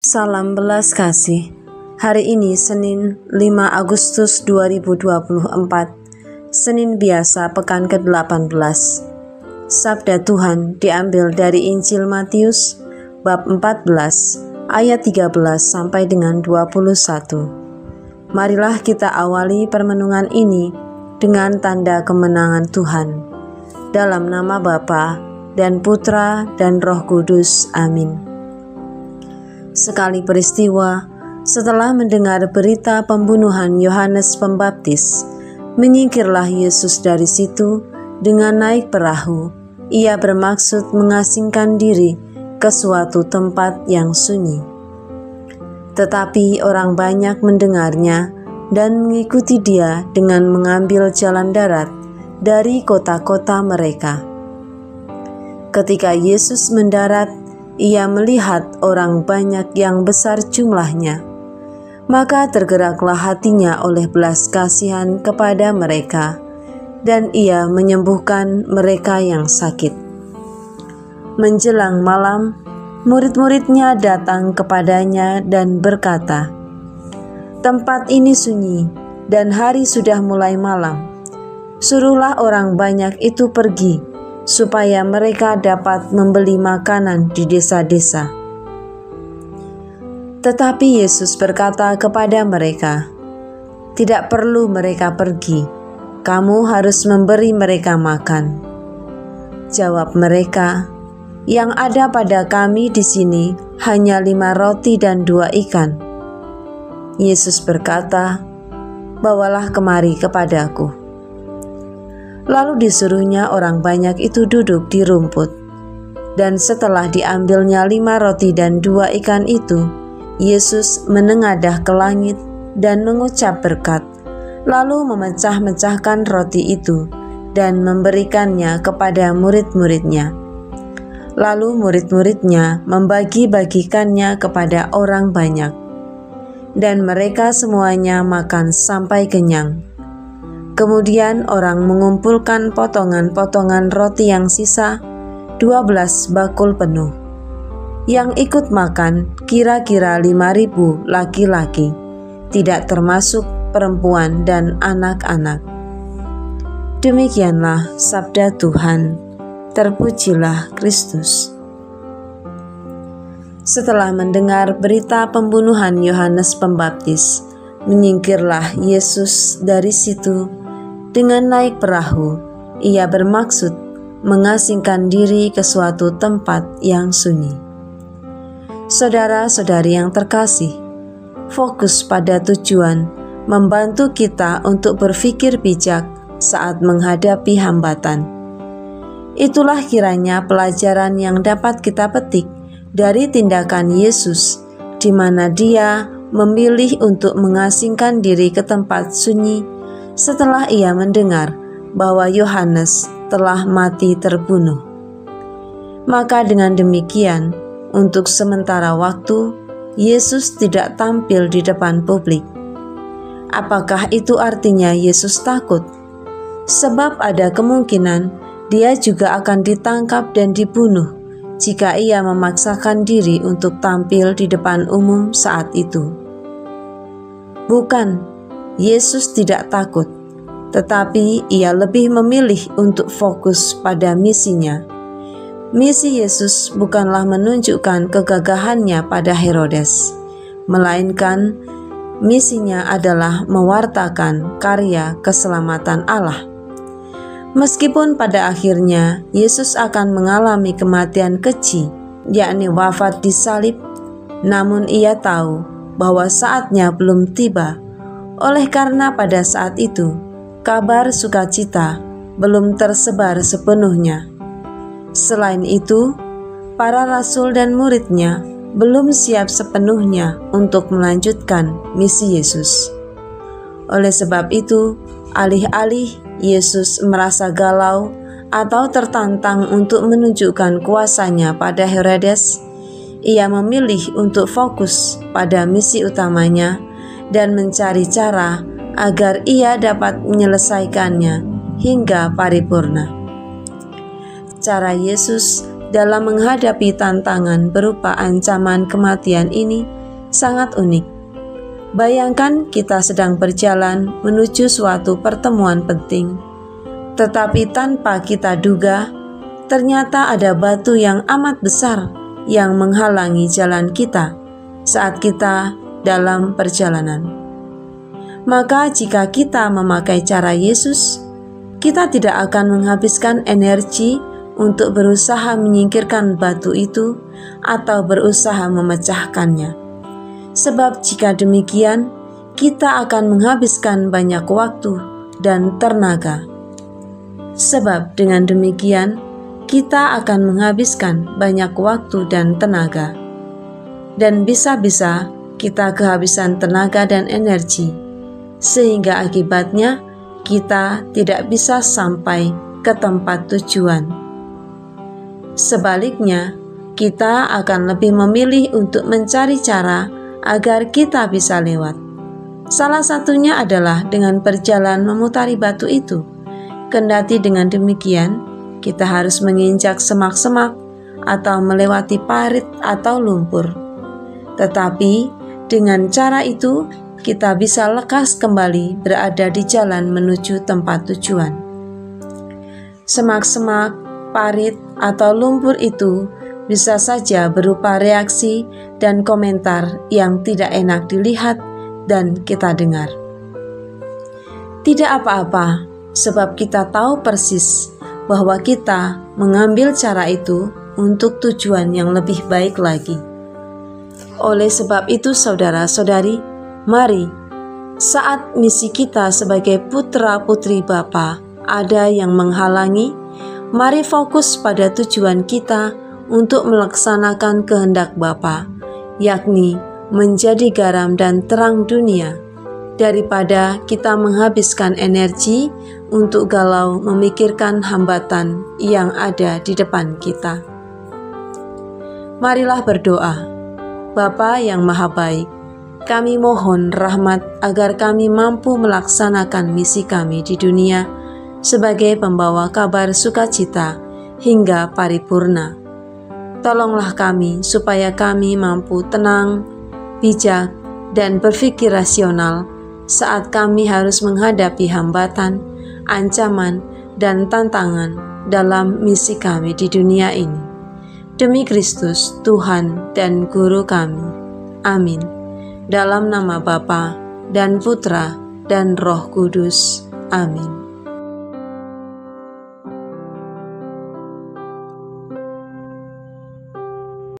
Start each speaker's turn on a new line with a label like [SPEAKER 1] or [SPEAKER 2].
[SPEAKER 1] Salam belas kasih. Hari ini Senin 5 Agustus 2024, Senin biasa pekan ke-18. Sabda Tuhan diambil dari Injil Matius bab 14 ayat 13 sampai dengan 21. Marilah kita awali permenungan ini dengan tanda kemenangan Tuhan. Dalam nama Bapa dan Putra dan Roh Kudus. Amin. Sekali peristiwa, setelah mendengar berita pembunuhan Yohanes Pembaptis, menyingkirlah Yesus dari situ dengan naik perahu. Ia bermaksud mengasingkan diri ke suatu tempat yang sunyi. Tetapi orang banyak mendengarnya dan mengikuti dia dengan mengambil jalan darat dari kota-kota mereka. Ketika Yesus mendarat, ia melihat orang banyak yang besar jumlahnya, maka tergeraklah hatinya oleh belas kasihan kepada mereka, dan ia menyembuhkan mereka yang sakit. Menjelang malam, murid-muridnya datang kepadanya dan berkata, "Tempat ini sunyi, dan hari sudah mulai malam. Suruhlah orang banyak itu pergi, supaya mereka dapat membeli makanan di desa-desa." Tetapi Yesus berkata kepada mereka, "Tidak perlu mereka pergi, kamu harus memberi mereka makan." Jawab mereka, "Yang ada pada kami di sini hanya 5 roti dan 2 ikan. Yesus berkata, "Bawalah kemari kepadaku." Lalu disuruhnya orang banyak itu duduk di rumput. Dan setelah diambilnya 5 roti dan 2 ikan itu, Yesus menengadah ke langit dan mengucap berkat, lalu memecah-mecahkan roti itu dan memberikannya kepada murid-muridnya. Lalu murid-muridnya membagi-bagikannya kepada orang banyak. Dan mereka semuanya makan sampai kenyang. Kemudian orang mengumpulkan potongan-potongan roti yang sisa, 12 bakul penuh. Yang ikut makan kira-kira 5.000 laki-laki, tidak termasuk perempuan dan anak-anak. Demikianlah sabda Tuhan. Terpujilah Kristus. Setelah mendengar berita pembunuhan Yohanes Pembaptis, menyingkirlah Yesus dari situ. Dengan naik perahu, ia bermaksud mengasingkan diri ke suatu tempat yang sunyi. Saudara-saudari yang terkasih, fokus pada tujuan membantu kita untuk berpikir bijak saat menghadapi hambatan. Itulah kiranya pelajaran yang dapat kita petik dari tindakan Yesus, di mana Dia memilih untuk mengasingkan diri ke tempat sunyi setelah ia mendengar bahwa Yohanes telah mati terbunuh. Maka dengan demikian, untuk sementara waktu, Yesus tidak tampil di depan publik. Apakah itu artinya Yesus takut? Sebab ada kemungkinan dia juga akan ditangkap dan dibunuh jika ia memaksakan diri untuk tampil di depan umum saat itu. Bukan, Yesus tidak takut, tetapi ia lebih memilih untuk fokus pada misinya. Misi Yesus bukanlah menunjukkan kegagahannya pada Herodes, melainkan misinya adalah mewartakan karya keselamatan Allah. Meskipun pada akhirnya Yesus akan mengalami kematian keji, yakni wafat di salib, namun ia tahu bahwa saatnya belum tiba. Oleh karena pada saat itu, kabar sukacita belum tersebar sepenuhnya. Selain itu, para rasul dan muridnya belum siap sepenuhnya untuk melanjutkan misi Yesus. Oleh sebab itu, alih-alih Yesus merasa galau atau tertantang untuk menunjukkan kuasanya pada Herodes, ia memilih untuk fokus pada misi utamanya dan mencari cara agar ia dapat menyelesaikannya hingga paripurna. Cara Yesus dalam menghadapi tantangan berupa ancaman kematian ini sangat unik. Bayangkan kita sedang berjalan menuju suatu pertemuan penting, tetapi tanpa kita duga, ternyata ada batu yang amat besar yang menghalangi jalan kita saat kita dalam perjalanan. Maka jika kita memakai cara Yesus, kita tidak akan menghabiskan energi untuk berusaha menyingkirkan batu itu atau berusaha memecahkannya. Sebab jika demikian, kita akan menghabiskan banyak waktu dan tenaga. Sebab dengan demikian, kita akan menghabiskan banyak waktu dan tenaga. Dan bisa-bisa kita kehabisan tenaga dan energi, sehingga akibatnya kita tidak bisa sampai ke tempat tujuan. Sebaliknya, kita akan lebih memilih untuk mencari cara agar kita bisa lewat. Salah satunya adalah dengan berjalan memutari batu itu. Kendati dengan demikian, kita harus menginjak semak-semak atau melewati parit atau lumpur. Tetapi dengan cara itu, kita bisa lekas kembali berada di jalan menuju tempat tujuan. Semak-semak, parit, atau lumpur itu bisa saja berupa reaksi dan komentar yang tidak enak dilihat dan kita dengar. Tidak apa-apa, sebab kita tahu persis bahwa kita mengambil cara itu untuk tujuan yang lebih baik lagi. Oleh sebab itu, saudara-saudari, mari, saat misi kita sebagai putra-putri Bapa ada yang menghalangi, mari fokus pada tujuan kita untuk melaksanakan kehendak Bapa, yakni menjadi garam dan terang dunia, daripada kita menghabiskan energi untuk galau memikirkan hambatan yang ada di depan kita. Marilah berdoa. Bapa yang Maha Baik, kami mohon rahmat agar kami mampu melaksanakan misi kami di dunia sebagai pembawa kabar sukacita hingga paripurna. Tolonglah kami supaya kami mampu tenang, bijak, dan berpikir rasional saat kami harus menghadapi hambatan, ancaman, dan tantangan dalam misi kami di dunia ini. Demi Kristus, Tuhan dan Guru kami. Amin. Dalam nama Bapa dan Putra dan Roh Kudus. Amin.